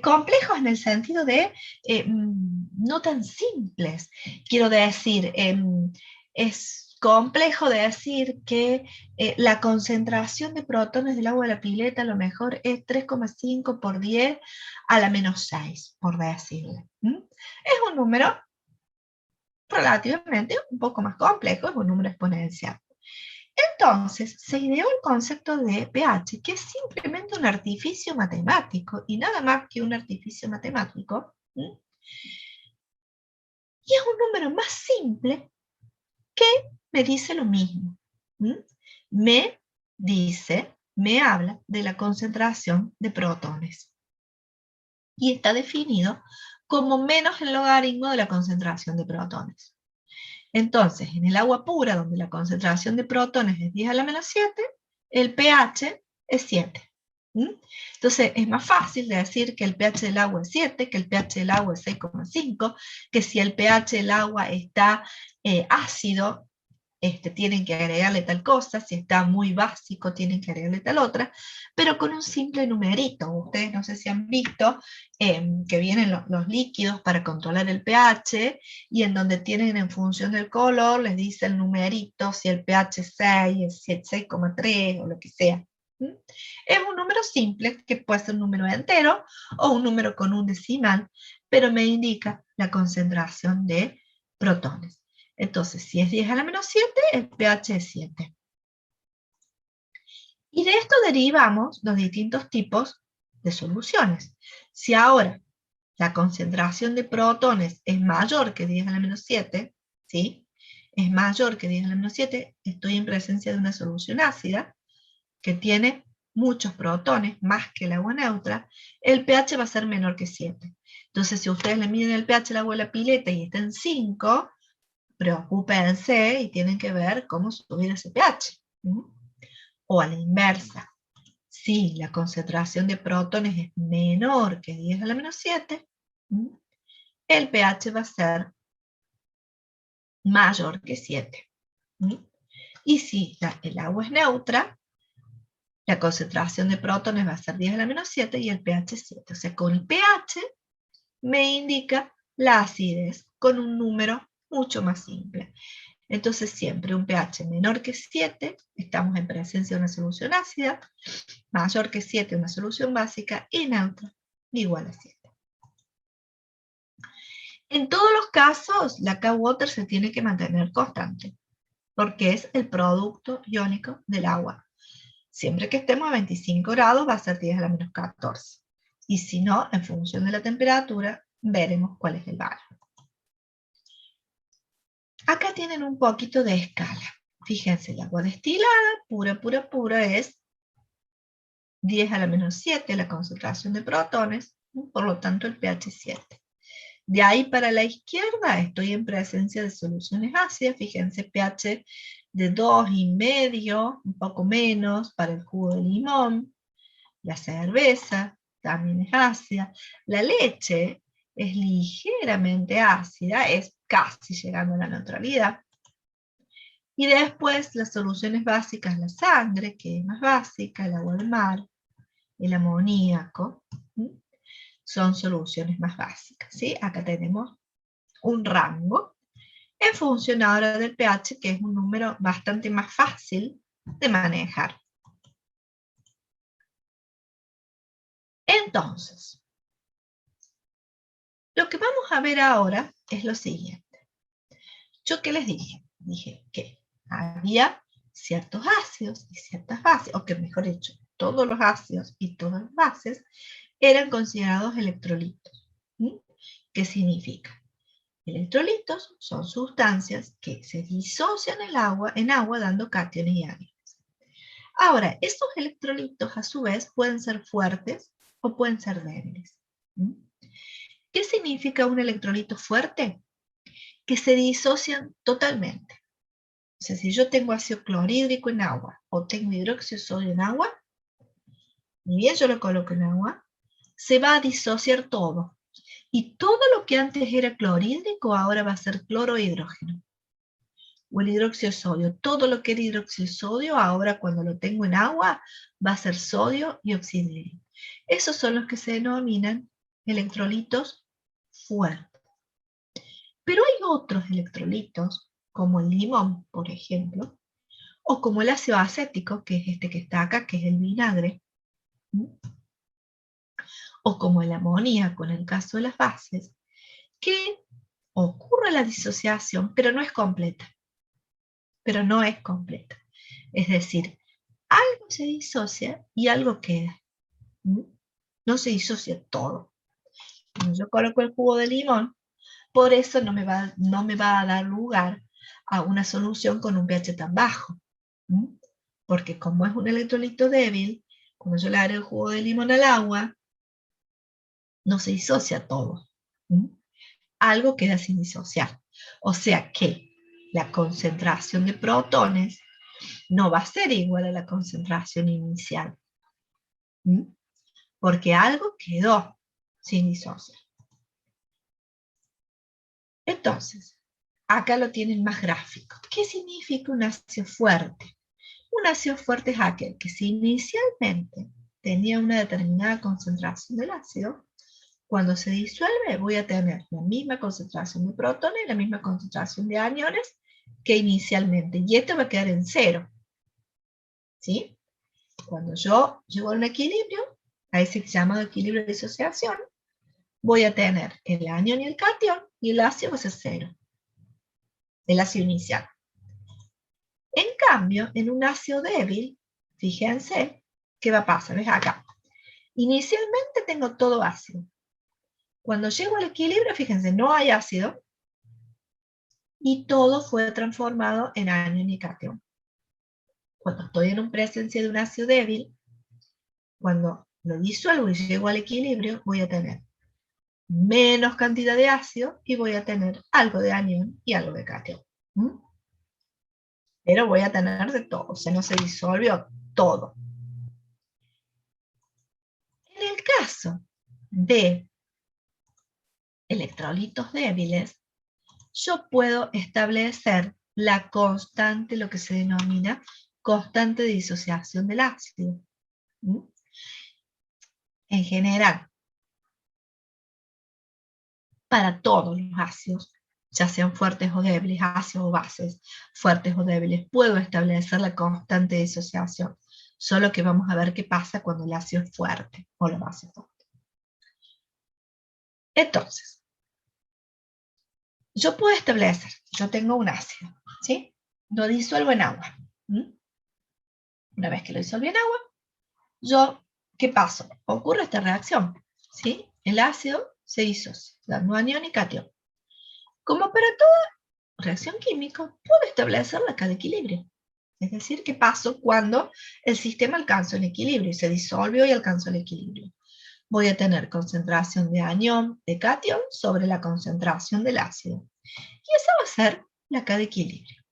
Complejos en el sentido de no tan simples. Quiero decir, es complejo decir que la concentración de protones del agua de la pileta a lo mejor es 3,5 por 10 a la menos 6, por decirlo. Es un número relativamente un poco más complejo, es un número exponencial. Entonces, se ideó el concepto de pH, que es simplemente un artificio matemático, y nada más que un artificio matemático, y es un número más simple que me dice lo mismo. Me habla de la concentración de protones. Y está definido como menos el logaritmo de la concentración de protones. Entonces, en el agua pura, donde la concentración de protones es 10 a la menos 7, el pH es 7. Entonces, es más fácil de decir que el pH del agua es 7, que el pH del agua es 6,5, que si el pH del agua está ácido, tienen que agregarle tal cosa, si está muy básico tienen que agregarle tal otra, pero con un simple numerito. Ustedes no sé si han visto que vienen los líquidos para controlar el pH, y en donde tienen en función del color, les dice el numerito, si el pH es 6, si es 6,3 o lo que sea. Es un número simple, que puede ser un número entero o un número con un decimal, pero me indica la concentración de protones. Entonces, si es 10 a la menos 7, el pH es 7. Y de esto derivamos los distintos tipos de soluciones. Si ahora la concentración de protones es mayor que 10 a la menos 7, ¿sí? Es mayor que 10 a la menos 7, estoy en presencia de una solución ácida que tiene muchos protones, más que el agua neutra, el pH va a ser menor que 7. Entonces, si ustedes le miden el pH al agua de la pileta y está en 5, preocúpense y tienen que ver cómo subir ese pH. O a la inversa, si la concentración de protones es menor que 10 a la menos 7, el pH va a ser mayor que 7. Y si el agua es neutra, la concentración de protones va a ser 10 a la menos 7 y el pH es 7. O sea, con el pH me indica la acidez con un número mucho más simple. Entonces siempre un pH menor que 7, estamos en presencia de una solución ácida, mayor que 7 una solución básica y neutra igual a 7. En todos los casos, la K-Water se tiene que mantener constante, porque es el producto iónico del agua. Siempre que estemos a 25 grados va a ser 10 a la menos 14. Y si no, en función de la temperatura, veremos cuál es el valor. Acá tienen un poquito de escala. Fíjense, el agua destilada, pura, es 10 a la menos 7 la concentración de protones, por lo tanto el pH es 7. De ahí para la izquierda estoy en presencia de soluciones ácidas, fíjense pH de 2,5, un poco menos para el jugo de limón, la cerveza también es ácida, la leche es ligeramente ácida, es casi llegando a la neutralidad. Y después las soluciones básicas, la sangre, que es más básica, el agua del mar, el amoníaco, son soluciones más básicas, ¿sí? Acá tenemos un rango en función ahora del pH, que es un número bastante más fácil de manejar. Entonces, lo que vamos a ver ahora es lo siguiente. ¿Yo qué les dije? Dije que había ciertos ácidos y ciertas bases, o que mejor dicho, todos los ácidos y todas las bases eran considerados electrolitos. ¿Qué significa? Electrolitos son sustancias que se disocian en agua dando cationes y aniones. Ahora, estos electrolitos a su vez pueden ser fuertes o pueden ser débiles. ¿Qué significa un electrolito fuerte? Que se disocian totalmente. O sea, si yo tengo ácido clorhídrico en agua o tengo hidróxido de sodio en agua, ni bien yo lo coloco en agua, se va a disociar todo. Y todo lo que antes era clorhídrico ahora va a ser cloro e hidrógeno. O el hidróxido de sodio. Todo lo que era hidróxido de sodio ahora cuando lo tengo en agua va a ser sodio y oxígeno. Esos son los que se denominan electrolitos fuertes. Pero hay otros electrolitos, como el limón, por ejemplo, o como el ácido acético, que es este que está acá, que es el vinagre, o como el amoníaco en el caso de las bases, que ocurre la disociación, pero no es completa. Es decir, algo se disocia y algo queda. No se disocia todo. Cuando yo coloco el jugo de limón, por eso no me va a dar lugar a una solución con un pH tan bajo. Porque como es un electrolito débil, cuando yo le agrego el jugo de limón al agua, no se disocia todo. Algo queda sin disociar. O sea que la concentración de protones no va a ser igual a la concentración inicial. Porque algo quedó sin disociar. Entonces, acá lo tienen más gráfico. ¿Qué significa un ácido fuerte? Un ácido fuerte es aquel que si inicialmente tenía una determinada concentración del ácido, cuando se disuelve voy a tener la misma concentración de protones y la misma concentración de aniones que inicialmente. Y esto va a quedar en 0. ¿Sí? Cuando yo llego a un equilibrio, a ese llamado equilibrio de disociación, voy a tener el anión y el catión, y el ácido va a ser 0. El ácido inicial. En cambio, en un ácido débil, fíjense, ¿qué va a pasar? ¿Ves acá? Inicialmente tengo todo ácido. Cuando llego al equilibrio, fíjense, no hay ácido, y todo fue transformado en anión y catión. Cuando estoy en presencia de un ácido débil, cuando lo disuelvo y llego al equilibrio, voy a tener menos cantidad de ácido y voy a tener algo de anión y algo de catión. Pero voy a tener de todo, o sea, no se disolvió todo. En el caso de electrolitos débiles, yo puedo establecer la constante, lo que se denomina constante de disociación del ácido. En general, para todos los ácidos, ya sean fuertes o débiles, ácidos o bases, fuertes o débiles, puedo establecer la constante de disociación. Solo que vamos a ver qué pasa cuando el ácido es fuerte o la base es fuerte. Entonces, yo puedo establecer, yo tengo un ácido, ¿sí? Lo disuelvo en agua. Una vez que lo disolví en agua, ¿qué pasa? Ocurre esta reacción, ¿sí? El ácido se disocia, dando anión y catión. Como para toda reacción química, puedo establecer la cada equilibrio. Es decir, ¿qué pasó cuando el sistema alcanzó el equilibrio y se disolvió y alcanzó el equilibrio? Voy a tener concentración de anión, de catión, sobre la concentración del ácido. Y esa va a ser la cada equilibrio.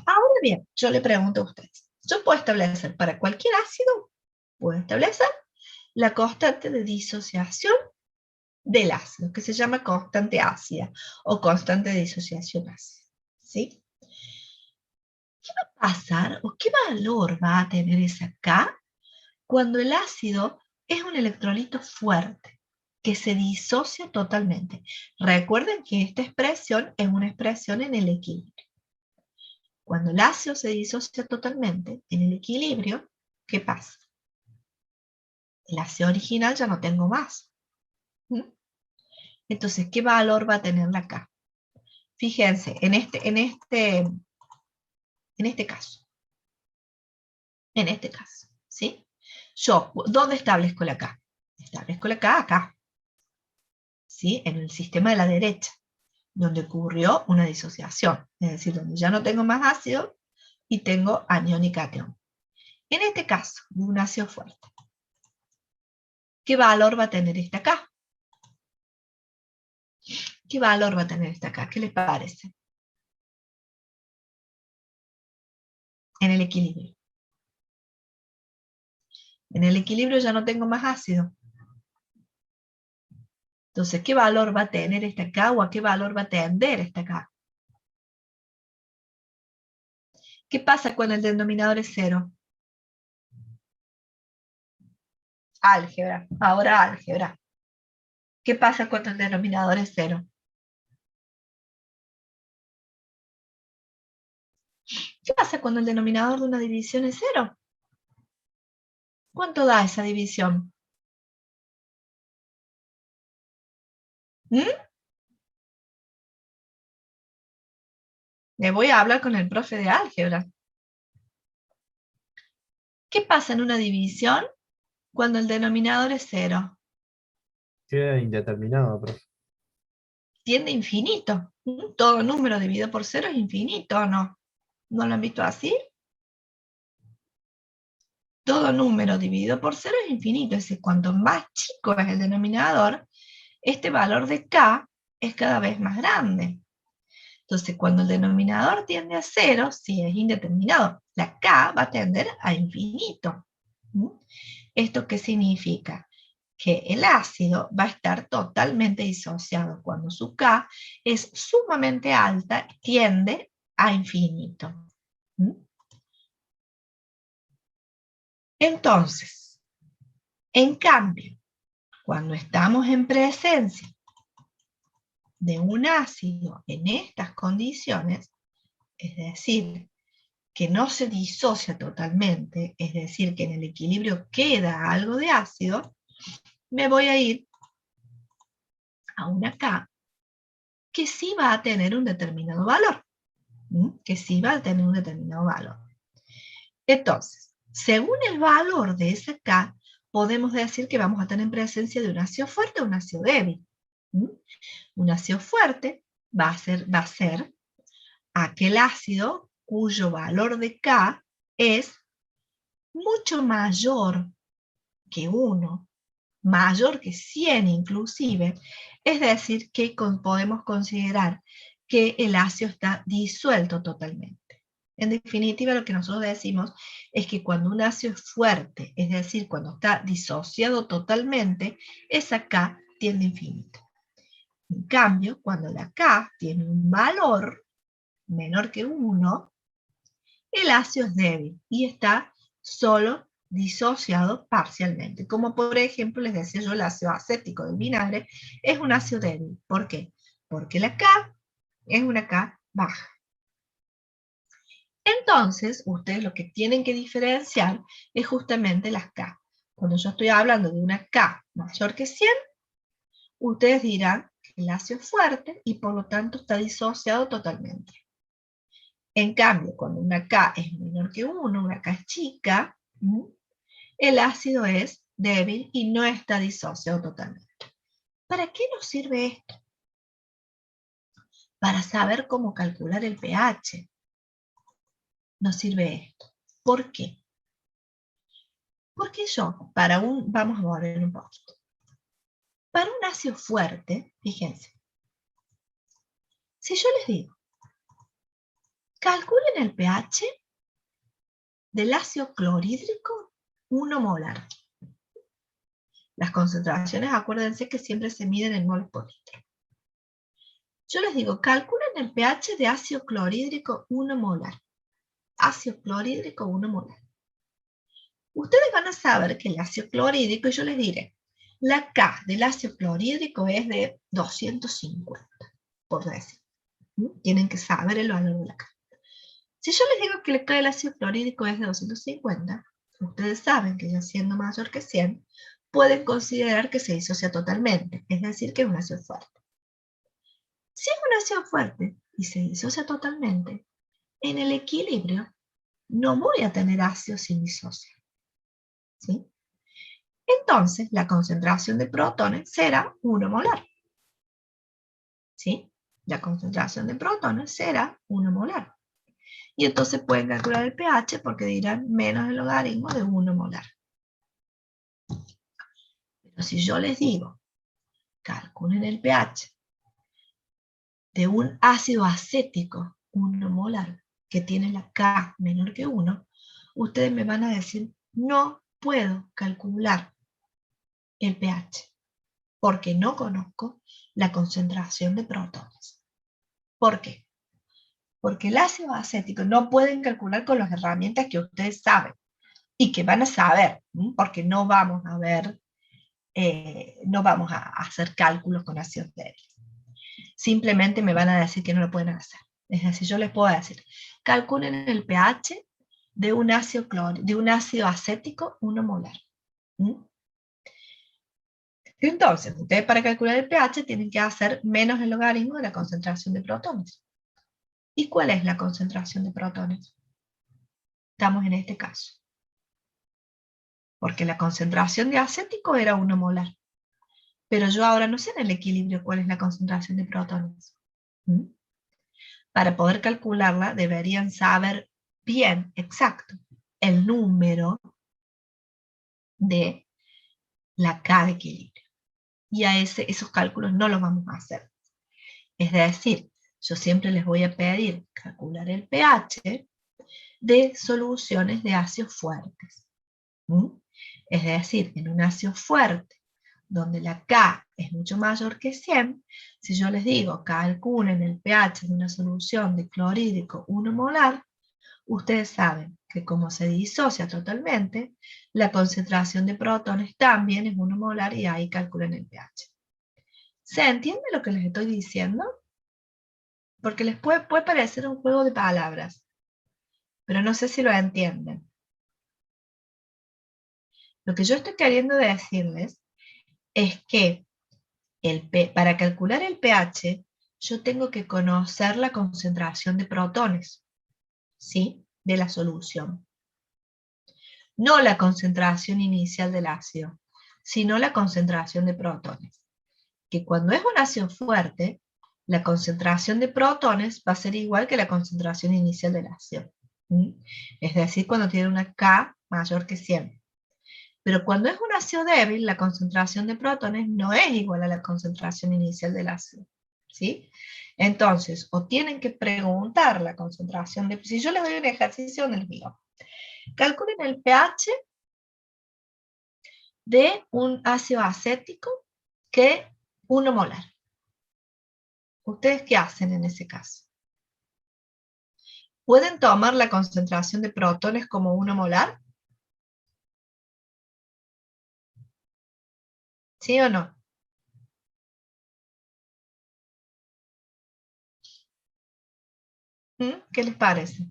Ahora bien, yo le pregunto a ustedes, yo puedo establecer para cualquier ácido, puedo establecer la constante de disociación del ácido, que se llama constante ácida o constante de disociación ácida. ¿Sí? ¿Qué va a pasar o qué valor va a tener esa K cuando el ácido es un electrolito fuerte, que se disocia totalmente? Recuerden que esta expresión es una expresión en el equilibrio. Cuando el ácido se disocia totalmente en el equilibrio, ¿qué pasa? El ácido original ya no tengo más. Entonces, ¿qué valor va a tener la K? Fíjense, en este caso, ¿sí? Yo, ¿dónde establezco la K? Establezco la K acá, ¿sí? En el sistema de la derecha, donde ocurrió una disociación, es decir, donde ya no tengo más ácido y tengo anión y catión. En este caso, de un ácido fuerte, ¿qué valor va a tener esta K? ¿Qué valor va a tener esta K? ¿Qué les parece? En el equilibrio. En el equilibrio ya no tengo más ácido. Entonces, ¿qué valor va a tener esta K o a qué valor va a tender esta K? ¿Qué pasa cuando el denominador es 0? Álgebra. Ahora álgebra. ¿Qué pasa cuando el denominador es 0? ¿Qué pasa cuando el denominador de una división es 0? ¿Cuánto da esa división? Le voy a hablar con el profe de álgebra. ¿Qué pasa en una división cuando el denominador es 0? Queda indeterminado, profe. Tiende a infinito. Todo número dividido por 0 es infinito, ¿o no? ¿No lo han visto así? Todo número dividido por 0 es infinito. Es decir, cuanto más chico es el denominador, este valor de K es cada vez más grande. Entonces, cuando el denominador tiende a 0, si es indeterminado, la K va a tender a infinito. ¿Esto qué significa? Que el ácido va a estar totalmente disociado cuando su K es sumamente alta, tiende a infinito. Entonces, en cambio, cuando estamos en presencia de un ácido en estas condiciones, es decir, que no se disocia totalmente, es decir, que en el equilibrio queda algo de ácido, me voy a ir a una K que sí va a tener un determinado valor. Que sí va a tener un determinado valor. Entonces, según el valor de esa K, podemos decir que vamos a tener presencia de un ácido fuerte o un ácido débil. Un ácido fuerte va a ser aquel ácido cuyo valor de K es mucho mayor que 1, mayor que 100 inclusive, es decir, que podemos considerar que el ácido está disuelto totalmente. En definitiva, lo que nosotros decimos es que cuando un ácido es fuerte, es decir, cuando está disociado totalmente, esa K tiende a infinito. En cambio, cuando la K tiene un valor menor que 1, el ácido es débil y está solo disociado parcialmente. Como por ejemplo, les decía yo, el ácido acético del vinagre es un ácido débil. ¿Por qué? Porque la K es una K baja. Entonces, ustedes lo que tienen que diferenciar es justamente las K. Cuando yo estoy hablando de una K mayor que 100, ustedes dirán que el ácido es fuerte y por lo tanto está disociado totalmente. En cambio, cuando una K es menor que 1, una K es chica, el ácido es débil y no está disociado totalmente. ¿Para qué nos sirve esto? Para saber cómo calcular el pH. Nos sirve esto. ¿Por qué? Porque vamos a volver un poquito. Para un ácido fuerte, fíjense, si yo les digo, calculen el pH del ácido clorhídrico 1 molar. Las concentraciones, acuérdense que siempre se miden en moles por litro. Yo les digo, calculen el pH de ácido clorhídrico 1 molar. Ácido clorhídrico 1 molar. Ustedes van a saber que el ácido clorhídrico, y yo les diré, la K del ácido clorhídrico es de 250, por decir. Tienen que saber el valor de la K. Si yo les digo que la K del ácido clorhídrico es de 250, ustedes saben que ya siendo mayor que 100, pueden considerar que se disocia totalmente, es decir, que es un ácido fuerte. Si es un ácido fuerte y se disocia totalmente, en el equilibrio no voy a tener ácido sin disociar. ¿Sí? Entonces, la concentración de protones será 1 molar. ¿Sí? La concentración de protones será 1 molar. Y entonces pueden calcular el pH porque dirán menos el logaritmo de 1 molar. Pero si yo les digo, calculen el pH de un ácido acético 1 molar que tiene la K menor que 1, ustedes me van a decir, no puedo calcular el pH porque no conozco la concentración de protones. ¿Por qué? Porque el ácido acético no pueden calcular con las herramientas que ustedes saben y que van a saber, porque no vamos a ver, no vamos a hacer cálculos con ácidos débiles. Simplemente me van a decir que no lo pueden hacer. Es decir, yo les puedo decir, calculen el pH de un ácido acético 1 molar. Entonces, ustedes para calcular el pH tienen que hacer menos el logaritmo de la concentración de protones. ¿Y cuál es la concentración de protones? Estamos en este caso. Porque la concentración de acético era 1 molar. Pero yo ahora no sé en el equilibrio cuál es la concentración de protones. Para poder calcularla deberían saber bien, exacto, el número de la K de equilibrio. Y a esos cálculos no los vamos a hacer. Es decir, yo siempre les voy a pedir calcular el pH de soluciones de ácidos fuertes. Es decir, en un ácido fuerte, donde la K es mucho mayor que 100, si yo les digo calculen el pH de una solución de clorhídrico 1 molar, ustedes saben que como se disocia totalmente, la concentración de protones también es 1 molar y ahí calculan el pH. ¿Se entiende lo que les estoy diciendo? Porque les puede parecer un juego de palabras, pero no sé si lo entienden. Lo que yo estoy queriendo decirles es que Para calcular el pH, yo tengo que conocer la concentración de protones, ¿sí? De la solución. No la concentración inicial del ácido, sino la concentración de protones. Que cuando es un ácido fuerte, la concentración de protones va a ser igual que la concentración inicial del ácido. ¿Sí? Es decir, cuando tiene una K mayor que 100. Pero cuando es un ácido débil, la concentración de protones no es igual a la concentración inicial del ácido. ¿Sí? Entonces, o tienen que preguntar la concentración de... Si yo les doy un ejercicio donde les digo, calculen el pH de un ácido acético que 1 molar. ¿Ustedes qué hacen en ese caso? ¿Pueden tomar la concentración de protones como 1 molar? ¿Sí o no? ¿Qué les parece?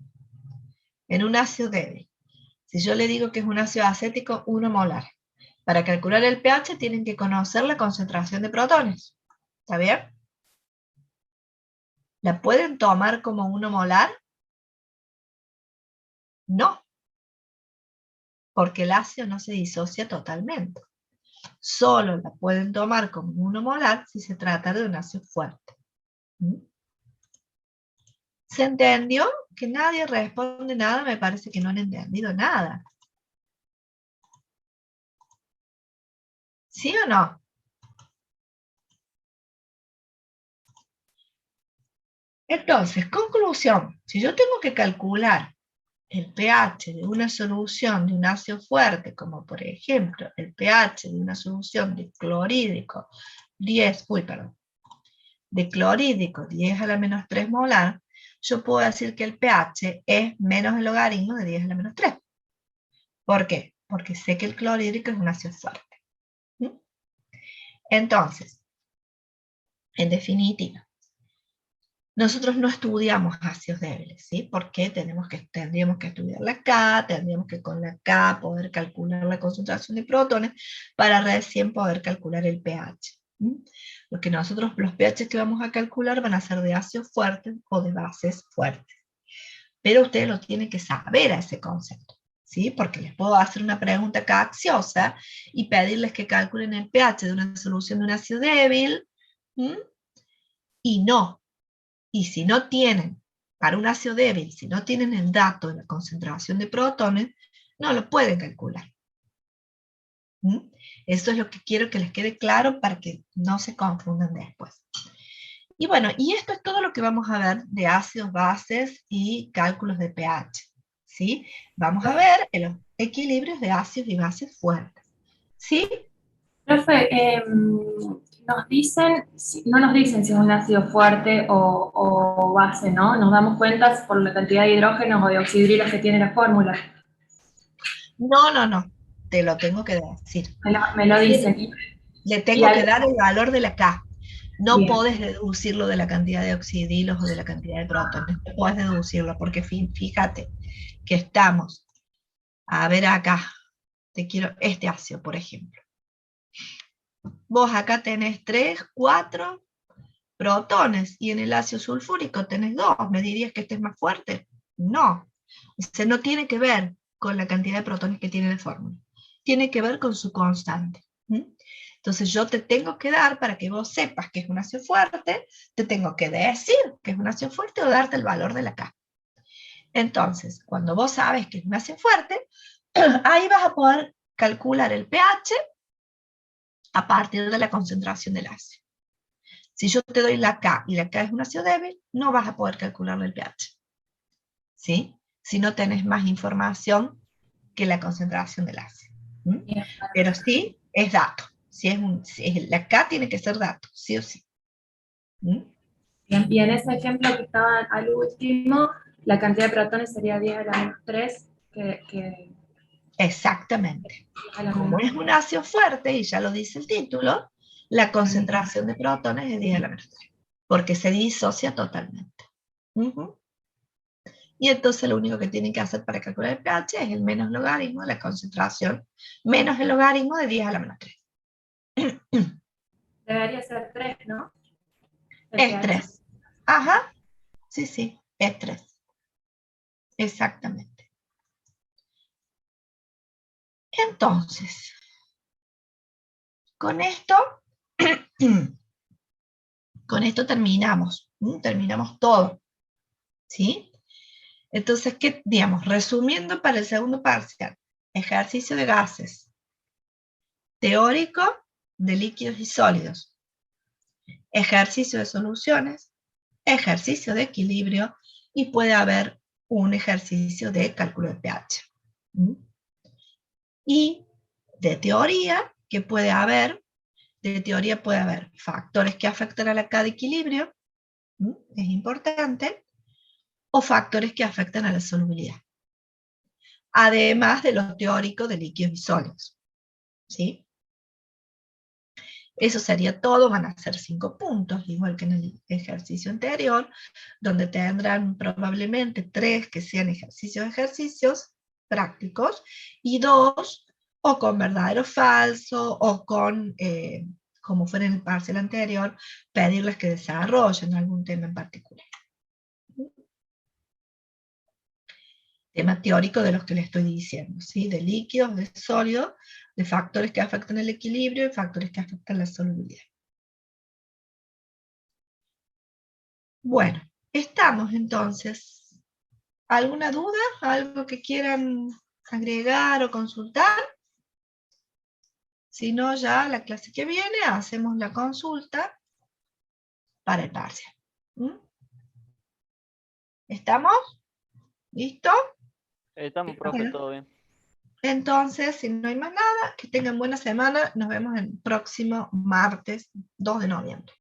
En un ácido débil. Si yo le digo que es un ácido acético, 1 molar. Para calcular el pH tienen que conocer la concentración de protones. ¿Está bien? ¿La pueden tomar como 1 molar? No, porque el ácido no se disocia totalmente. Solo la pueden tomar como 1 molar si se trata de un ácido fuerte. ¿Se entendió? Que nadie responde nada, me parece que no han entendido nada. ¿Sí o no? Entonces, conclusión, si yo tengo que calcular el pH de una solución de un ácido fuerte, como por ejemplo el pH de una solución de clorhídrico 10, de clorhídrico 10 a la menos 3 molar, yo puedo decir que el pH es menos el logaritmo de 10 a la menos 3. ¿Por qué? Porque sé que el clorhídrico es un ácido fuerte. Entonces, en definitiva, nosotros no estudiamos ácidos débiles, ¿sí? Porque tendríamos que estudiar la K, tendríamos que con la K poder calcular la concentración de protones para recién poder calcular el pH. Porque los pH que vamos a calcular van a ser de ácidos fuertes o de bases fuertes. Pero ustedes lo tienen que saber a ese concepto, ¿sí? Porque les puedo hacer una pregunta capciosa y pedirles que calculen el pH de una solución de un ácido débil, y no. Y si no tienen, para un ácido débil, si no tienen el dato de la concentración de protones, no lo pueden calcular. Eso es lo que quiero que les quede claro para que no se confundan después. Y bueno, y esto es todo lo que vamos a ver de ácidos, bases y cálculos de pH. ¿Sí? Vamos a ver los equilibrios de ácidos y bases fuertes. ¿Sí? Profe, nos dicen, no nos dicen si es un ácido fuerte o base, ¿no? Nos damos cuenta por la cantidad de hidrógenos o de oxidrilos que tiene la fórmula. No. Te lo tengo que decir. Me lo dicen. Le tengo que dar el valor de la K. No Bien. podés deducirlo de la cantidad de oxidrilos o de la cantidad de protones. No podés deducirlo porque fíjate que estamos, a ver acá, te quiero este ácido, por ejemplo. Vos acá tenés 3, 4 protones y en el ácido sulfúrico tenés 2. ¿Me dirías que este es más fuerte? No. O sea, no tiene que ver con la cantidad de protones que tiene la fórmula. Tiene que ver con su constante. Entonces yo te tengo que dar, para que vos sepas que es un ácido fuerte, te tengo que decir que es un ácido fuerte o darte el valor de la K. Entonces, cuando vos sabes que es un ácido fuerte, ahí vas a poder calcular el pH a partir de la concentración del ácido. Si yo te doy la K y la K es un ácido débil, no vas a poder calcularle el pH. ¿Sí? Si no tenés más información que la concentración del ácido. Pero sí, es dato. Si es la K tiene que ser dato, sí o sí. Bien, y en ese ejemplo que estaba al último, la cantidad de protones sería 10 a la menos 3, Exactamente. Como es un ácido fuerte, y ya lo dice el título, la concentración de protones es 10 a la menos 3, porque se disocia totalmente. Y entonces lo único que tienen que hacer para calcular el pH es el menos logaritmo de la concentración, menos el logaritmo de 10 a la menos 3. Debería ser 3, ¿no? El Es pH. 3. Ajá, sí, sí, es 3. Exactamente. Entonces, con esto, con esto terminamos. Terminamos todo. ¿Sí? Entonces, ¿qué, digamos? Resumiendo para el segundo parcial, ejercicio de gases, teórico de líquidos y sólidos, ejercicio de soluciones, ejercicio de equilibrio y puede haber un ejercicio de cálculo de pH. ¿Mm? Y de teoría, ¿qué puede haber? De teoría puede haber factores que afectan a la cada equilibrio, es importante, o factores que afectan a la solubilidad. Además de lo teórico de líquidos y sólidos. ¿Sí? Eso sería todo, van a ser 5 puntos, igual que en el ejercicio anterior, donde tendrán probablemente 3 que sean ejercicios prácticos, y 2 o con verdadero o falso, o con, como fue en el parcial anterior, pedirles que desarrollen algún tema en particular. Tema teórico de los que les estoy diciendo, ¿sí? De líquidos, de sólidos, de factores que afectan el equilibrio y factores que afectan la solubilidad. Bueno, estamos entonces. ¿Alguna duda? ¿Algo que quieran agregar o consultar? Si no, ya la clase que viene hacemos la consulta para el parcial. ¿Estamos? ¿Listo? Estamos, profe, Bueno, todo bien. entonces, si no hay más nada, que tengan buena semana. Nos vemos el próximo martes 2 de noviembre.